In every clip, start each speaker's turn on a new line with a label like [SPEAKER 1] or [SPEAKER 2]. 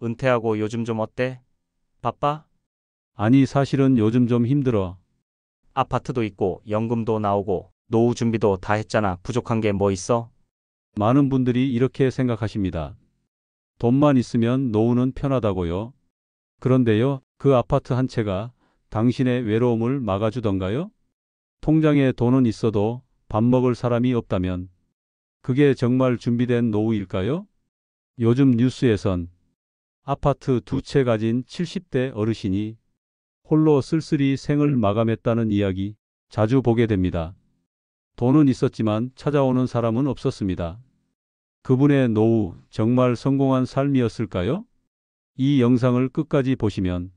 [SPEAKER 1] 은퇴하고 요즘 좀 어때? 바빠?
[SPEAKER 2] 아니, 사실은 요즘 좀 힘들어.
[SPEAKER 1] 아파트도 있고 연금도 나오고 노후 준비도 다 했잖아. 부족한 게 뭐 있어?
[SPEAKER 2] 많은 분들이 이렇게 생각하십니다. 돈만 있으면 노후는 편하다고요. 그런데요, 그 아파트 한 채가 당신의 외로움을 막아주던가요? 통장에 돈은 있어도 밥 먹을 사람이 없다면 그게 정말 준비된 노후일까요? 요즘 뉴스에선 아파트 두 채 가진 70대 어르신이 홀로 쓸쓸히 생을 마감했다는 이야기 자주 보게 됩니다. 돈은 있었지만 찾아오는 사람은 없었습니다. 그분의 노후 정말 성공한 삶이었을까요? 이 영상을 끝까지 보시면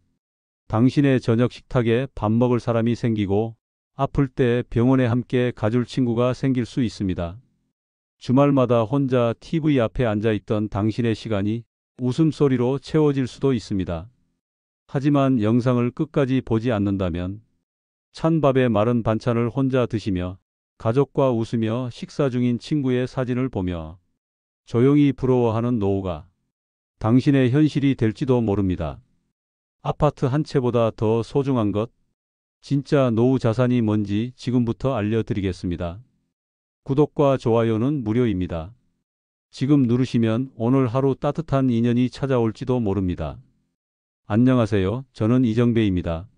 [SPEAKER 2] 당신의 저녁 식탁에 밥 먹을 사람이 생기고 아플 때 병원에 함께 가줄 친구가 생길 수 있습니다. 주말마다 혼자 TV 앞에 앉아 있던 당신의 시간이 웃음소리로 채워질 수도 있습니다. 하지만 영상을 끝까지 보지 않는다면 찬 밥에 마른 반찬을 혼자 드시며 가족과 웃으며 식사 중인 친구의 사진을 보며 조용히 부러워하는 노후가 당신의 현실이 될지도 모릅니다. 아파트 한 채보다 더 소중한 것, 진짜 노후 자산이 뭔지 지금부터 알려드리겠습니다. 구독과 좋아요는 무료입니다. 지금 누르시면 오늘 하루 따뜻한 인연이 찾아올지도 모릅니다. 안녕하세요. 저는 이정배입니다.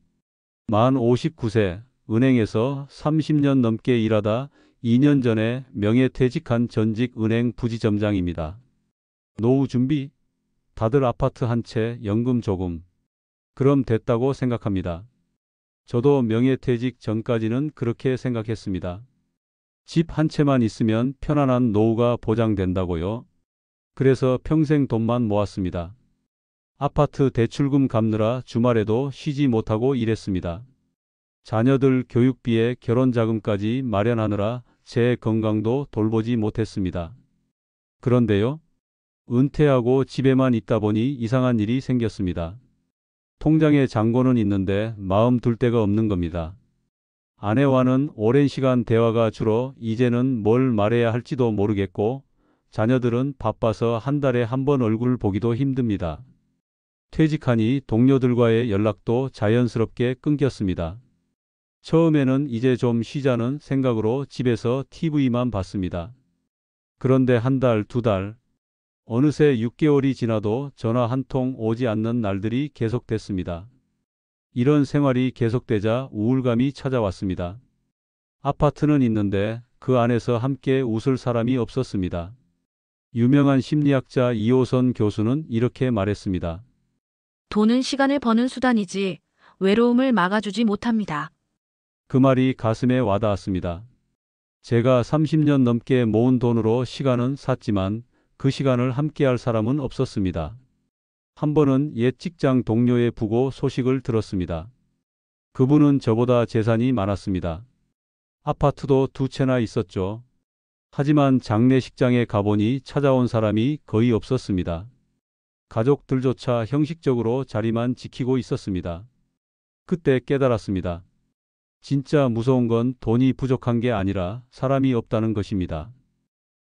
[SPEAKER 2] 만 59세, 은행에서 30년 넘게 일하다 2년 전에 명예퇴직한 전직 은행 부지점장입니다. 노후 준비? 다들 아파트 한 채, 연금 조금. 그럼 됐다고 생각합니다. 저도 명예퇴직 전까지는 그렇게 생각했습니다. 집 한 채만 있으면 편안한 노후가 보장된다고요. 그래서 평생 돈만 모았습니다. 아파트 대출금 갚느라 주말에도 쉬지 못하고 일했습니다. 자녀들 교육비에 결혼자금까지 마련하느라 제 건강도 돌보지 못했습니다. 그런데요, 은퇴하고 집에만 있다 보니 이상한 일이 생겼습니다. 통장에 잔고는 있는데 마음 둘 데가 없는 겁니다. 아내와는 오랜 시간 대화가 줄어 이제는 뭘 말해야 할지도 모르겠고 자녀들은 바빠서 한 달에 한 번 얼굴 보기도 힘듭니다. 퇴직하니 동료들과의 연락도 자연스럽게 끊겼습니다. 처음에는 이제 좀 쉬자는 생각으로 집에서 TV만 봤습니다. 그런데 한 달, 두 달, 어느새 6개월이 지나도 전화 한 통 오지 않는 날들이 계속됐습니다. 이런 생활이 계속되자 우울감이 찾아왔습니다. 아파트는 있는데 그 안에서 함께 웃을 사람이 없었습니다. 유명한 심리학자 이호선 교수는 이렇게 말했습니다.
[SPEAKER 3] 돈은 시간을 버는 수단이지 외로움을 막아주지 못합니다.
[SPEAKER 2] 그 말이 가슴에 와닿았습니다. 제가 30년 넘게 모은 돈으로 시간은 샀지만 그 시간을 함께할 사람은 없었습니다. 한 번은 옛 직장 동료의 부고 소식을 들었습니다. 그분은 저보다 재산이 많았습니다. 아파트도 두 채나 있었죠. 하지만 장례식장에 가보니 찾아온 사람이 거의 없었습니다. 가족들조차 형식적으로 자리만 지키고 있었습니다. 그때 깨달았습니다. 진짜 무서운 건 돈이 부족한 게 아니라 사람이 없다는 것입니다.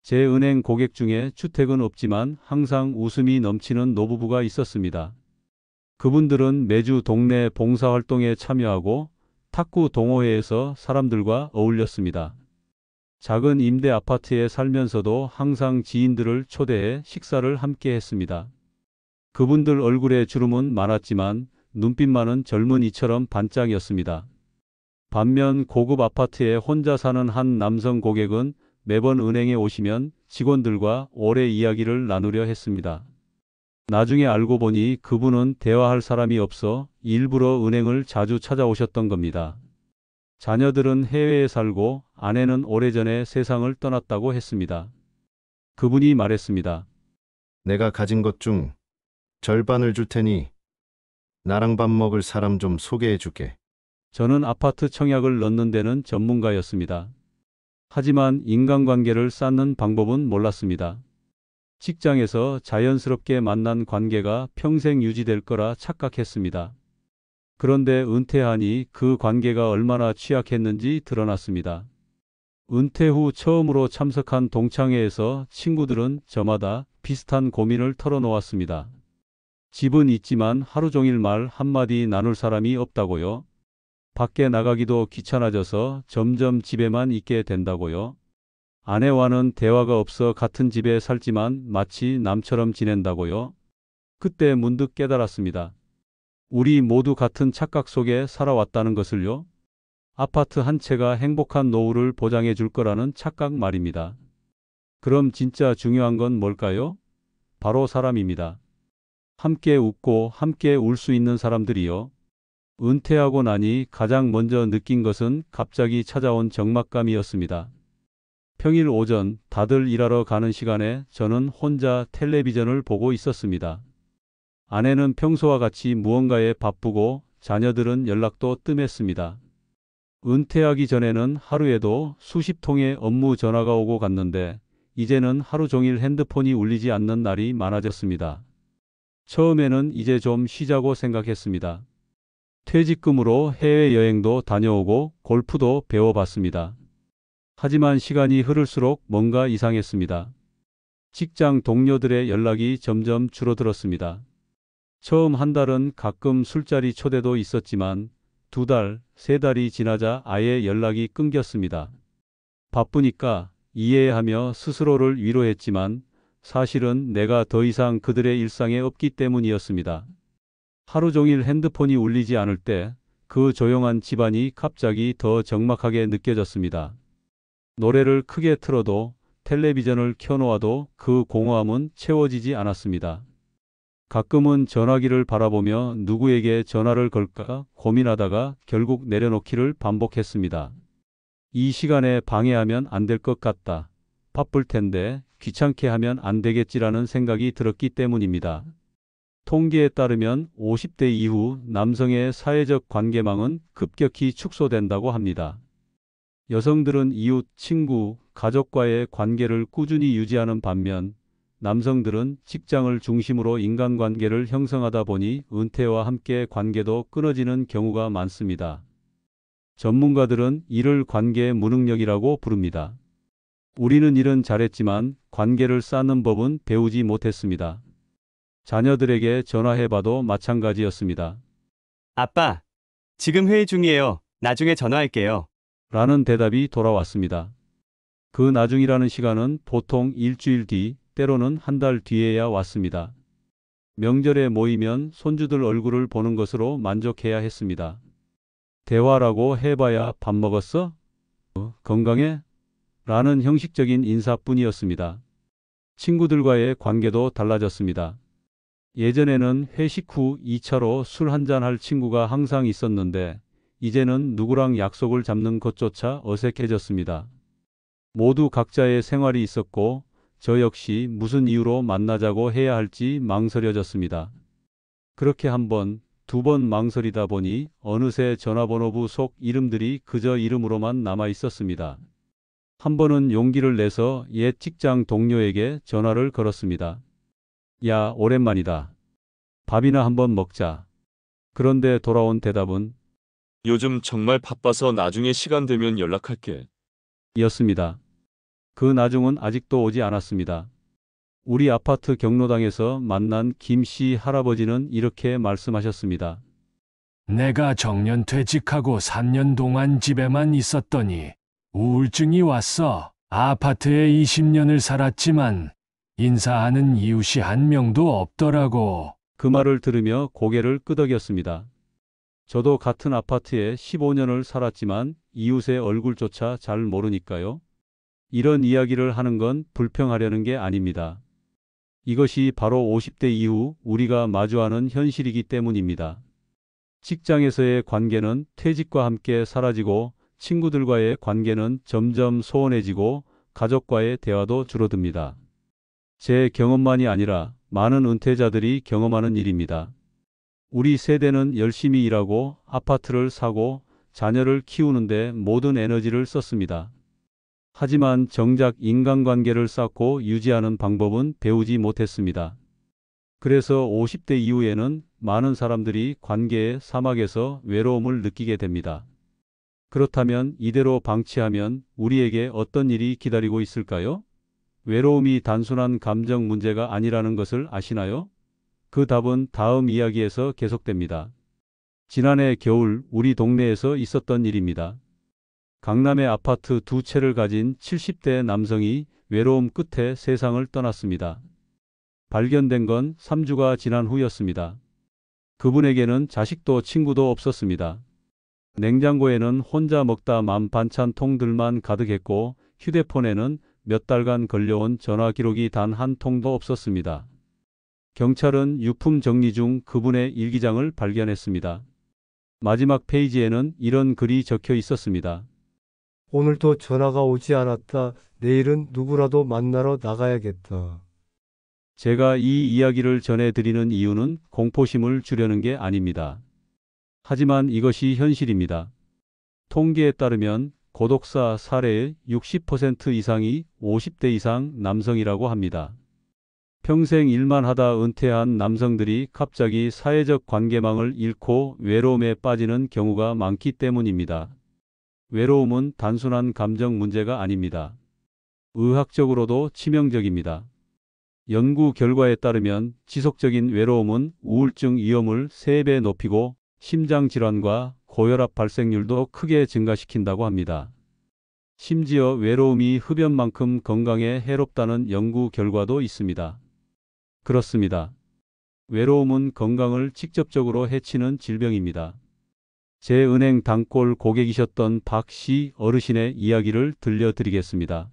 [SPEAKER 2] 제 은행 고객 중에 주택은 없지만 항상 웃음이 넘치는 노부부가 있었습니다. 그분들은 매주 동네 봉사활동에 참여하고 탁구 동호회에서 사람들과 어울렸습니다. 작은 임대 아파트에 살면서도 항상 지인들을 초대해 식사를 함께 했습니다. 그분들 얼굴에 주름은 많았지만 눈빛만은 젊은이처럼 반짝였습니다. 반면 고급 아파트에 혼자 사는 한 남성 고객은 매번 은행에 오시면 직원들과 오래 이야기를 나누려 했습니다. 나중에 알고 보니 그분은 대화할 사람이 없어 일부러 은행을 자주 찾아오셨던 겁니다. 자녀들은 해외에 살고 아내는 오래전에 세상을 떠났다고 했습니다. 그분이 말했습니다.
[SPEAKER 4] 내가 가진 것 중 절반을 줄 테니 나랑 밥 먹을 사람 좀 소개해 줄게.
[SPEAKER 2] 저는 아파트 청약을 넣는 데는 전문가였습니다. 하지만 인간관계를 쌓는 방법은 몰랐습니다. 직장에서 자연스럽게 만난 관계가 평생 유지될 거라 착각했습니다. 그런데 은퇴하니 그 관계가 얼마나 취약했는지 드러났습니다. 은퇴 후 처음으로 참석한 동창회에서 친구들은 저마다 비슷한 고민을 털어놓았습니다. 집은 있지만 하루 종일 말 한마디 나눌 사람이 없다고요. 밖에 나가기도 귀찮아져서 점점 집에만 있게 된다고요. 아내와는 대화가 없어 같은 집에 살지만 마치 남처럼 지낸다고요. 그때 문득 깨달았습니다. 우리 모두 같은 착각 속에 살아왔다는 것을요. 아파트 한 채가 행복한 노후를 보장해 줄 거라는 착각 말입니다. 그럼 진짜 중요한 건 뭘까요? 바로 사람입니다. 함께 웃고 함께 울 수 있는 사람들이요. 은퇴하고 나니 가장 먼저 느낀 것은 갑자기 찾아온 적막감이었습니다. 평일 오전 다들 일하러 가는 시간에 저는 혼자 텔레비전을 보고 있었습니다. 아내는 평소와 같이 무언가에 바쁘고 자녀들은 연락도 뜸했습니다. 은퇴하기 전에는 하루에도 수십 통의 업무 전화가 오고 갔는데 이제는 하루 종일 핸드폰이 울리지 않는 날이 많아졌습니다. 처음에는 이제 좀 쉬자고 생각했습니다. 퇴직금으로 해외여행도 다녀오고 골프도 배워봤습니다. 하지만 시간이 흐를수록 뭔가 이상했습니다. 직장 동료들의 연락이 점점 줄어들었습니다. 처음 한 달은 가끔 술자리 초대도 있었지만 2달, 3달이 지나자 아예 연락이 끊겼습니다. 바쁘니까 이해하며 스스로를 위로했지만 사실은 내가 더 이상 그들의 일상에 없기 때문이었습니다. 하루 종일 핸드폰이 울리지 않을 때 그 조용한 집안이 갑자기 더 적막하게 느껴졌습니다. 노래를 크게 틀어도 텔레비전을 켜놓아도 그 공허함은 채워지지 않았습니다. 가끔은 전화기를 바라보며 누구에게 전화를 걸까 고민하다가 결국 내려놓기를 반복했습니다. 이 시간에 방해하면 안 될 것 같다. 바쁠 텐데 귀찮게 하면 안 되겠지라는 생각이 들었기 때문입니다. 통계에 따르면 50대 이후 남성의 사회적 관계망은 급격히 축소된다고 합니다. 여성들은 이웃, 친구, 가족과의 관계를 꾸준히 유지하는 반면 남성들은 직장을 중심으로 인간관계를 형성하다 보니 은퇴와 함께 관계도 끊어지는 경우가 많습니다. 전문가들은 이를 관계의 무능력이라고 부릅니다. 우리는 일은 잘했지만 관계를 쌓는 법은 배우지 못했습니다. 자녀들에게 전화해봐도 마찬가지였습니다.
[SPEAKER 5] 아빠, 지금 회의 중이에요. 나중에 전화할게요.
[SPEAKER 2] 라는 대답이 돌아왔습니다. 그 나중이라는 시간은 보통 일주일 뒤, 때로는 한 달 뒤에야 왔습니다. 명절에 모이면 손주들 얼굴을 보는 것으로 만족해야 했습니다. 대화라고 해봐야 밥 먹었어? 건강해? 라는 형식적인 인사뿐이었습니다. 친구들과의 관계도 달라졌습니다. 예전에는 회식 후 2차로 술 한잔 할 친구가 항상 있었는데 이제는 누구랑 약속을 잡는 것조차 어색해졌습니다. 모두 각자의 생활이 있었고 저 역시 무슨 이유로 만나자고 해야 할지 망설여졌습니다. 그렇게 한 번, 2번 망설이다 보니 어느새 전화번호부 속 이름들이 그저 이름으로만 남아 있었습니다. 한 번은 용기를 내서 옛 직장 동료에게 전화를 걸었습니다. 야, 오랜만이다. 밥이나 한번 먹자. 그런데 돌아온 대답은
[SPEAKER 6] 요즘 정말 바빠서 나중에 시간 되면 연락할게.
[SPEAKER 2] 였습니다. 그 나중은 아직도 오지 않았습니다. 우리 아파트 경로당에서 만난 김 씨 할아버지는 이렇게 말씀하셨습니다.
[SPEAKER 7] 내가 정년 퇴직하고 3년 동안 집에만 있었더니 우울증이 왔어. 아파트에 20년을 살았지만 인사하는 이웃이 한 명도 없더라고.
[SPEAKER 2] 그 말을 들으며 고개를 끄덕였습니다. 저도 같은 아파트에 15년을 살았지만 이웃의 얼굴조차 잘 모르니까요. 이런 이야기를 하는 건 불평하려는 게 아닙니다. 이것이 바로 50대 이후 우리가 마주하는 현실이기 때문입니다. 직장에서의 관계는 퇴직과 함께 사라지고 친구들과의 관계는 점점 소원해지고 가족과의 대화도 줄어듭니다. 제 경험만이 아니라 많은 은퇴자들이 경험하는 일입니다. 우리 세대는 열심히 일하고 아파트를 사고 자녀를 키우는데 모든 에너지를 썼습니다. 하지만 정작 인간관계를 쌓고 유지하는 방법은 배우지 못했습니다. 그래서 50대 이후에는 많은 사람들이 관계의 사막에서 외로움을 느끼게 됩니다. 그렇다면 이대로 방치하면 우리에게 어떤 일이 기다리고 있을까요? 외로움이 단순한 감정 문제가 아니라는 것을 아시나요? 그 답은 다음 이야기에서 계속됩니다. 지난해 겨울 우리 동네에서 있었던 일입니다. 강남의 아파트 2채를 가진 70대 남성이 외로움 끝에 세상을 떠났습니다. 발견된 건 3주가 지난 후였습니다. 그분에게는 자식도 친구도 없었습니다. 냉장고에는 혼자 먹다 만 반찬통들만 가득했고 휴대폰에는 몇 달간 걸려온 전화 기록이 단 한 통도 없었습니다. 경찰은 유품 정리 중 그분의 일기장을 발견했습니다. 마지막 페이지에는 이런 글이 적혀 있었습니다.
[SPEAKER 8] 오늘도 전화가 오지 않았다. 내일은 누구라도 만나러 나가야겠다.
[SPEAKER 2] 제가 이 이야기를 전해드리는 이유는 공포심을 주려는 게 아닙니다. 하지만 이것이 현실입니다. 통계에 따르면 고독사 사례의 60% 이상이 50대 이상 남성이라고 합니다. 평생 일만 하다 은퇴한 남성들이 갑자기 사회적 관계망을 잃고 외로움에 빠지는 경우가 많기 때문입니다. 외로움은 단순한 감정 문제가 아닙니다. 의학적으로도 치명적입니다. 연구 결과에 따르면 지속적인 외로움은 우울증 위험을 3배 높이고 심장질환과 고혈압 발생률도 크게 증가시킨다고 합니다. 심지어 외로움이 흡연만큼 건강에 해롭다는 연구 결과도 있습니다. 그렇습니다. 외로움은 건강을 직접적으로 해치는 질병입니다. 제 은행 단골 고객이셨던 박 씨 어르신의 이야기를 들려드리겠습니다.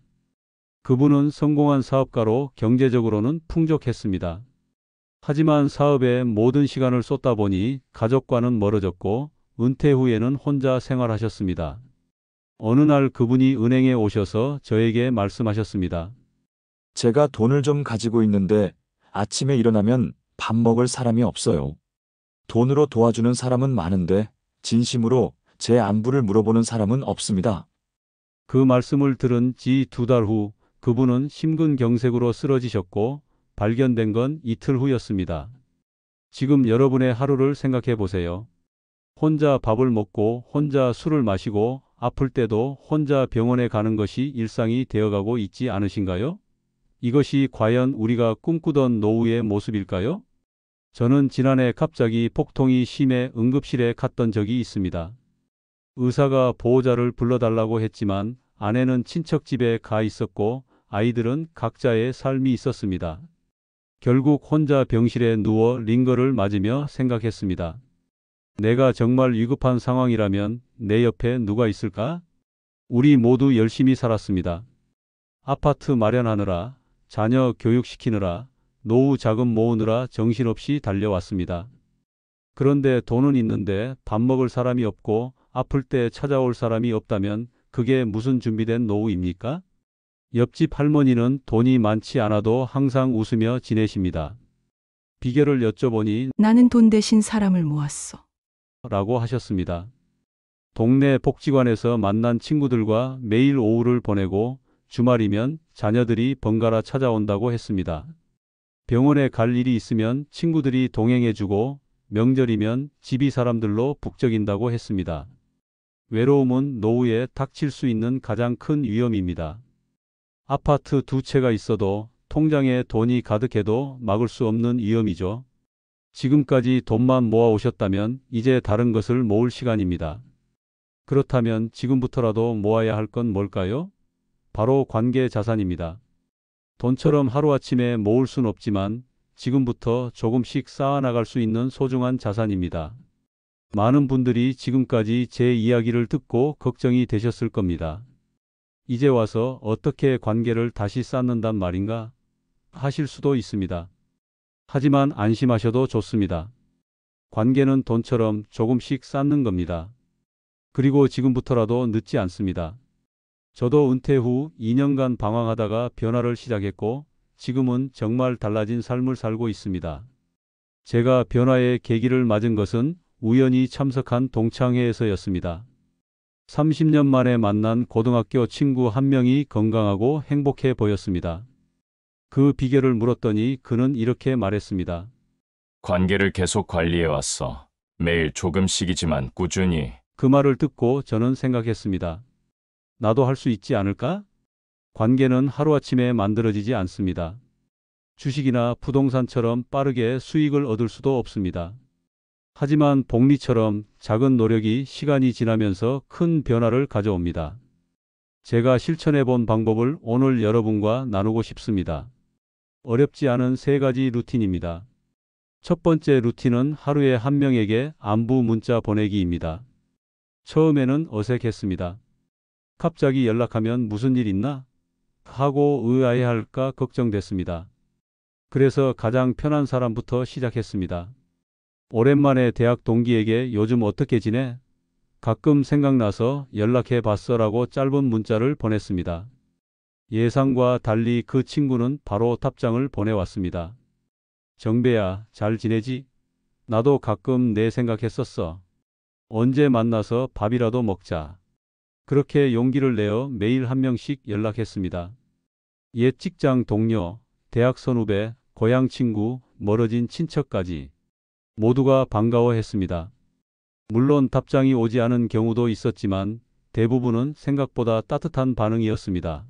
[SPEAKER 2] 그분은 성공한 사업가로 경제적으로는 풍족했습니다. 하지만 사업에 모든 시간을 쏟다 보니 가족과는 멀어졌고 은퇴 후에는 혼자 생활하셨습니다. 어느 날 그분이 은행에 오셔서 저에게 말씀하셨습니다.
[SPEAKER 9] 제가 돈을 좀 가지고 있는데 아침에 일어나면 밥 먹을 사람이 없어요. 돈으로 도와주는 사람은 많은데 진심으로 제 안부를 물어보는 사람은 없습니다.
[SPEAKER 2] 그 말씀을 들은 지 2달 후 그분은 심근경색으로 쓰러지셨고 발견된 건 이틀 후였습니다. 지금 여러분의 하루를 생각해 보세요. 혼자 밥을 먹고 혼자 술을 마시고 아플 때도 혼자 병원에 가는 것이 일상이 되어가고 있지 않으신가요? 이것이 과연 우리가 꿈꾸던 노후의 모습일까요? 저는 지난해 갑자기 복통이 심해 응급실에 갔던 적이 있습니다. 의사가 보호자를 불러달라고 했지만 아내는 친척 집에 가 있었고 아이들은 각자의 삶이 있었습니다. 결국 혼자 병실에 누워 링거를 맞으며 생각했습니다. 내가 정말 위급한 상황이라면 내 옆에 누가 있을까? 우리 모두 열심히 살았습니다. 아파트 마련하느라, 자녀 교육시키느라, 노후 자금 모으느라 정신없이 달려왔습니다. 그런데 돈은 있는데 밥 먹을 사람이 없고 아플 때 찾아올 사람이 없다면 그게 무슨 준비된 노후입니까? 옆집 할머니는 돈이 많지 않아도 항상 웃으며 지내십니다. 비결을 여쭤보니
[SPEAKER 10] 나는 돈 대신 사람을 모았어.
[SPEAKER 2] 라고 하셨습니다. 동네 복지관에서 만난 친구들과 매일 오후를 보내고 주말이면 자녀들이 번갈아 찾아온다고 했습니다. 병원에 갈 일이 있으면 친구들이 동행해주고 명절이면 집이 사람들로 북적인다고 했습니다. 외로움은 노후에 닥칠 수 있는 가장 큰 위험입니다. 아파트 2채가 있어도 통장에 돈이 가득해도 막을 수 없는 위험이죠. 지금까지 돈만 모아오셨다면 이제 다른 것을 모을 시간입니다. 그렇다면 지금부터라도 모아야 할 건 뭘까요? 바로 관계 자산입니다. 돈처럼 하루아침에 모을 순 없지만 지금부터 조금씩 쌓아나갈 수 있는 소중한 자산입니다. 많은 분들이 지금까지 제 이야기를 듣고 걱정이 되셨을 겁니다. 이제 와서 어떻게 관계를 다시 쌓는단 말인가 하실 수도 있습니다. 하지만 안심하셔도 좋습니다. 관계는 돈처럼 조금씩 쌓는 겁니다. 그리고 지금부터라도 늦지 않습니다. 저도 은퇴 후 2년간 방황하다가 변화를 시작했고 지금은 정말 달라진 삶을 살고 있습니다. 제가 변화의 계기를 맞은 것은 우연히 참석한 동창회에서였습니다. 30년 만에 만난 고등학교 친구 한 명이 건강하고 행복해 보였습니다. 그 비결을 물었더니 그는 이렇게 말했습니다.
[SPEAKER 11] 관계를 계속 관리해왔어. 매일 조금씩이지만 꾸준히.
[SPEAKER 2] 그 말을 듣고 저는 생각했습니다. 나도 할 수 있지 않을까? 관계는 하루아침에 만들어지지 않습니다. 주식이나 부동산처럼 빠르게 수익을 얻을 수도 없습니다. 하지만 복리처럼 작은 노력이 시간이 지나면서 큰 변화를 가져옵니다. 제가 실천해 본 방법을 오늘 여러분과 나누고 싶습니다. 어렵지 않은 3가지 루틴입니다. 첫 번째 루틴은 하루에 한 명에게 안부 문자 보내기입니다. 처음에는 어색했습니다. 갑자기 연락하면 무슨 일 있나? 하고 의아해할까 걱정됐습니다. 그래서 가장 편한 사람부터 시작했습니다. 오랜만에 대학 동기에게 요즘 어떻게 지내? 가끔 생각나서 연락해 봤어라고 짧은 문자를 보냈습니다. 예상과 달리 그 친구는 바로 답장을 보내왔습니다. 정배야, 잘 지내지? 나도 가끔 내 생각했었어. 언제 만나서 밥이라도 먹자. 그렇게 용기를 내어 매일 한 명씩 연락했습니다. 옛 직장 동료, 대학 선후배, 고향 친구, 멀어진 친척까지 모두가 반가워했습니다. 물론 답장이 오지 않은 경우도 있었지만 대부분은 생각보다 따뜻한 반응이었습니다.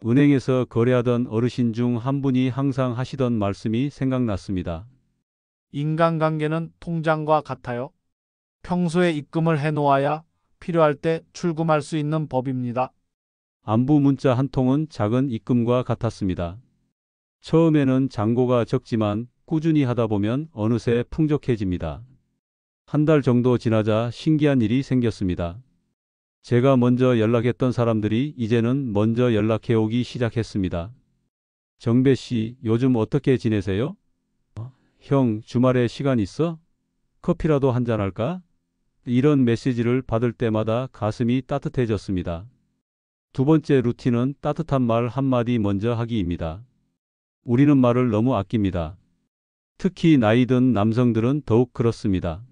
[SPEAKER 2] 은행에서 거래하던 어르신 중 한 분이 항상 하시던 말씀이 생각났습니다.
[SPEAKER 12] 인간관계는 통장과 같아요. 평소에 입금을 해놓아야 필요할 때 출금할 수 있는 법입니다.
[SPEAKER 2] 안부 문자 한 통은 작은 입금과 같았습니다. 처음에는 잔고가 적지만 꾸준히 하다 보면 어느새 풍족해집니다. 한 달 정도 지나자 신기한 일이 생겼습니다. 제가 먼저 연락했던 사람들이 이제는 먼저 연락해 오기 시작했습니다. 정배 씨, 요즘 어떻게 지내세요? 형, 주말에 시간 있어? 커피라도 한잔 할까? 이런 메시지를 받을 때마다 가슴이 따뜻해졌습니다. 두 번째 루틴은 따뜻한 말 한마디 먼저 하기입니다. 우리는 말을 너무 아낍니다. 특히 나이 든 남성들은 더욱 그렇습니다.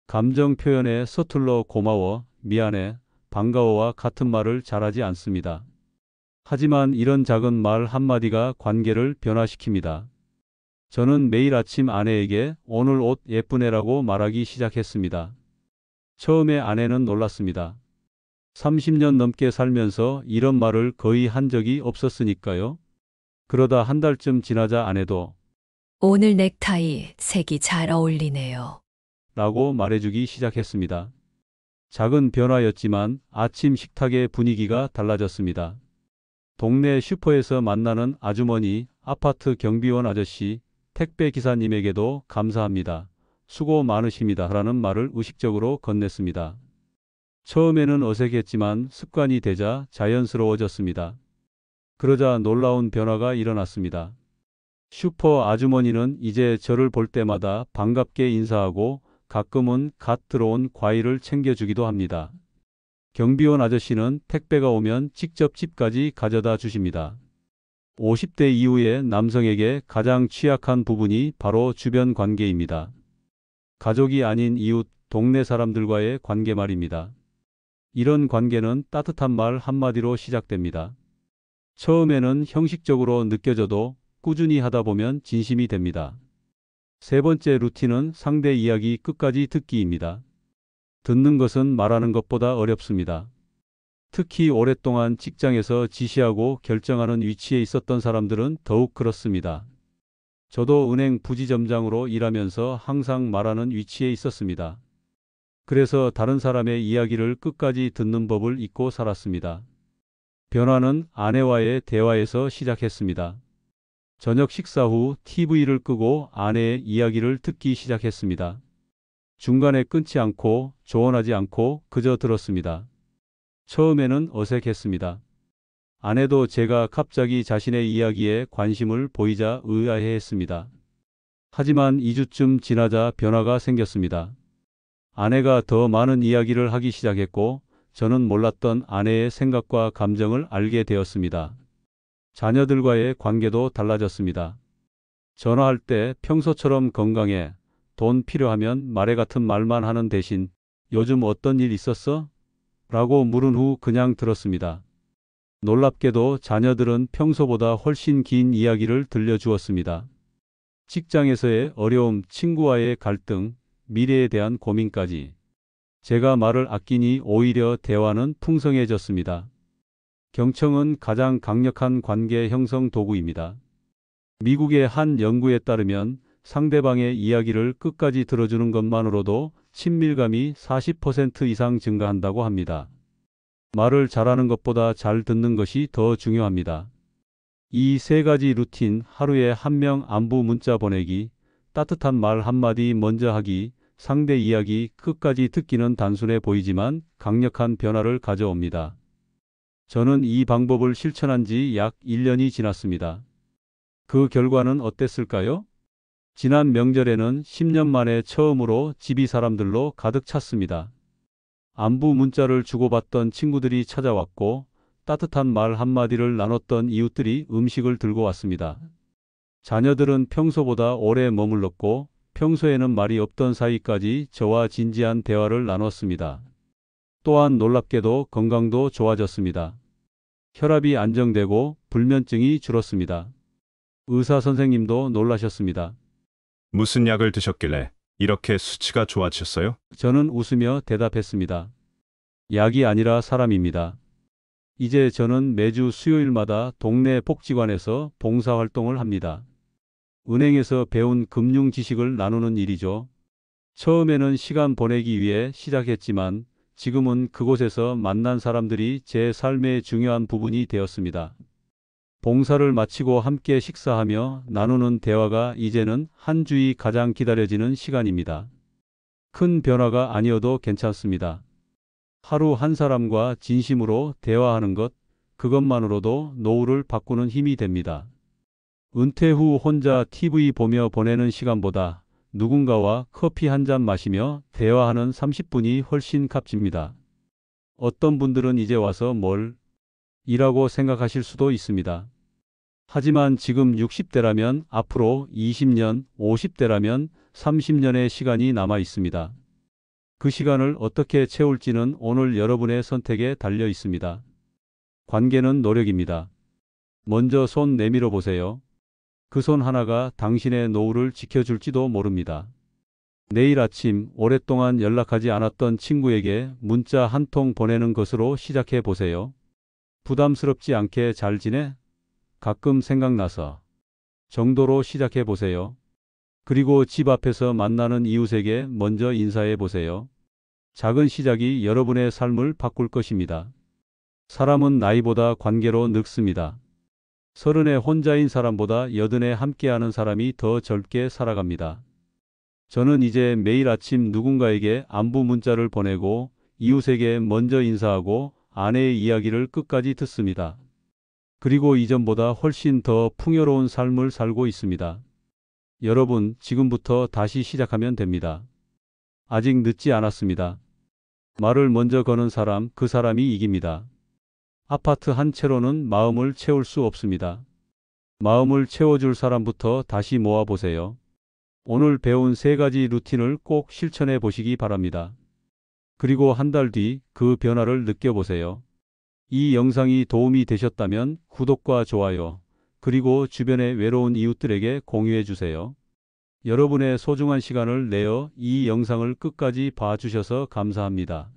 [SPEAKER 2] 감정 표현에 서툴러 고마워, 미안해, 반가워와 같은 말을 잘하지 않습니다. 하지만 이런 작은 말 한마디가 관계를 변화시킵니다. 저는 매일 아침 아내에게 오늘 옷 예쁘네라고 말하기 시작했습니다. 처음에 아내는 놀랐습니다. 30년 넘게 살면서 이런 말을 거의 한 적이 없었으니까요. 그러다 한 달쯤 지나자 아내도
[SPEAKER 10] 오늘 넥타이 색이 잘 어울리네요.
[SPEAKER 2] 라고 말해주기 시작했습니다. 작은 변화였지만 아침 식탁의 분위기가 달라졌습니다. 동네 슈퍼에서 만나는 아주머니, 아파트 경비원 아저씨, 택배 기사님에게도 감사합니다. 수고 많으십니다. 라는 말을 의식적으로 건넸습니다. 처음에는 어색했지만 습관이 되자 자연스러워졌습니다. 그러자 놀라운 변화가 일어났습니다. 슈퍼 아주머니는 이제 저를 볼 때마다 반갑게 인사하고 가끔은 갓 들어온 과일을 챙겨주기도 합니다. 경비원 아저씨는 택배가 오면 직접 집까지 가져다 주십니다. 50대 이후의 남성에게 가장 취약한 부분이 바로 주변 관계입니다. 가족이 아닌 이웃, 동네 사람들과의 관계 말입니다. 이런 관계는 따뜻한 말 한마디로 시작됩니다. 처음에는 형식적으로 느껴져도 꾸준히 하다 보면 진심이 됩니다. 세 번째 루틴은 상대 이야기 끝까지 듣기입니다. 듣는 것은 말하는 것보다 어렵습니다. 특히 오랫동안 직장에서 지시하고 결정하는 위치에 있었던 사람들은 더욱 그렇습니다. 저도 은행 부지점장으로 일하면서 항상 말하는 위치에 있었습니다. 그래서 다른 사람의 이야기를 끝까지 듣는 법을 잊고 살았습니다. 변화는 아내와의 대화에서 시작했습니다. 저녁 식사 후 TV를 끄고 아내의 이야기를 듣기 시작했습니다. 중간에 끊지 않고 조언하지 않고 그저 들었습니다. 처음에는 어색했습니다. 아내도 제가 갑자기 자신의 이야기에 관심을 보이자 의아해했습니다. 하지만 2주쯤 지나자 변화가 생겼습니다. 아내가 더 많은 이야기를 하기 시작했고 저는 몰랐던 아내의 생각과 감정을 알게 되었습니다. 자녀들과의 관계도 달라졌습니다. 전화할 때 평소처럼 건강해, 돈 필요하면 말해 같은 말만 하는 대신 요즘 어떤 일 있었어? 라고 물은 후 그냥 들었습니다. 놀랍게도 자녀들은 평소보다 훨씬 긴 이야기를 들려주었습니다. 직장에서의 어려움, 친구와의 갈등, 미래에 대한 고민까지. 제가 말을 아끼니 오히려 대화는 풍성해졌습니다. 경청은 가장 강력한 관계 형성 도구입니다. 미국의 한 연구에 따르면 상대방의 이야기를 끝까지 들어주는 것만으로도 친밀감이 40% 이상 증가한다고 합니다. 말을 잘하는 것보다 잘 듣는 것이 더 중요합니다. 이 세 가지 루틴, 하루에 한 명 안부 문자 보내기, 따뜻한 말 한마디 먼저 하기, 상대 이야기 끝까지 듣기는 단순해 보이지만 강력한 변화를 가져옵니다. 저는 이 방법을 실천한 지 약 1년이 지났습니다. 그 결과는 어땠을까요? 지난 명절에는 10년 만에 처음으로 집이 사람들로 가득 찼습니다. 안부 문자를 주고받던 친구들이 찾아왔고 따뜻한 말 한마디를 나눴던 이웃들이 음식을 들고 왔습니다. 자녀들은 평소보다 오래 머물렀고 평소에는 말이 없던 사이까지 저와 진지한 대화를 나눴습니다. 또한 놀랍게도 건강도 좋아졌습니다. 혈압이 안정되고 불면증이 줄었습니다. 의사 선생님도 놀라셨습니다.
[SPEAKER 13] 무슨 약을 드셨길래 이렇게 수치가 좋아지셨어요?
[SPEAKER 2] 저는 웃으며 대답했습니다. 약이 아니라 사람입니다. 이제 저는 매주 수요일마다 동네 복지관에서 봉사활동을 합니다. 은행에서 배운 금융 지식을 나누는 일이죠. 처음에는 시간 보내기 위해 시작했지만 지금은 그곳에서 만난 사람들이 제 삶의 중요한 부분이 되었습니다. 봉사를 마치고 함께 식사하며 나누는 대화가 이제는 한 주이 가장 기다려지는 시간입니다. 큰 변화가 아니어도 괜찮습니다. 하루 한 사람과 진심으로 대화하는 것, 그것만으로도 노후를 바꾸는 힘이 됩니다. 은퇴 후 혼자 TV 보며 보내는 시간보다 누군가와 커피 한 잔 마시며 대화하는 30분이 훨씬 값집니다. 어떤 분들은 이제 와서 뭘 이라고 생각하실 수도 있습니다. 하지만 지금 60대라면 앞으로 20년, 50대라면 30년의 시간이 남아 있습니다. 그 시간을 어떻게 채울지는 오늘 여러분의 선택에 달려 있습니다. 관계는 노력입니다. 먼저 손 내밀어 보세요. 그 손 하나가 당신의 노후를 지켜줄지도 모릅니다. 내일 아침 오랫동안 연락하지 않았던 친구에게 문자 한 통 보내는 것으로 시작해 보세요. 부담스럽지 않게 잘 지내? 가끔 생각나서 정도로 시작해 보세요. 그리고 집 앞에서 만나는 이웃에게 먼저 인사해 보세요. 작은 시작이 여러분의 삶을 바꿀 것입니다. 사람은 나이보다 관계로 늙습니다. 30에 혼자인 사람보다 80에 함께하는 사람이 더 젊게 살아갑니다. 저는 이제 매일 아침 누군가에게 안부 문자를 보내고 이웃에게 먼저 인사하고 아내의 이야기를 끝까지 듣습니다. 그리고 이전보다 훨씬 더 풍요로운 삶을 살고 있습니다. 여러분, 지금부터 다시 시작하면 됩니다. 아직 늦지 않았습니다. 말을 먼저 거는 사람, 그 사람이 이깁니다. 아파트 한 채로는 마음을 채울 수 없습니다. 마음을 채워줄 사람부터 다시 모아보세요. 오늘 배운 3가지 루틴을 꼭 실천해 보시기 바랍니다. 그리고 한 달 뒤 그 변화를 느껴보세요. 이 영상이 도움이 되셨다면 구독과 좋아요, 그리고 주변의 외로운 이웃들에게 공유해 주세요. 여러분의 소중한 시간을 내어 이 영상을 끝까지 봐주셔서 감사합니다.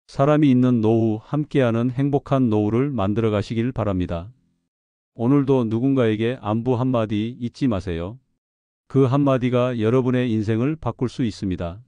[SPEAKER 2] 사람이 있는 노후, 함께하는 행복한 노후를 만들어 가시길 바랍니다. 오늘도 누군가에게 안부 한마디 잊지 마세요. 그 한마디가 여러분의 인생을 바꿀 수 있습니다.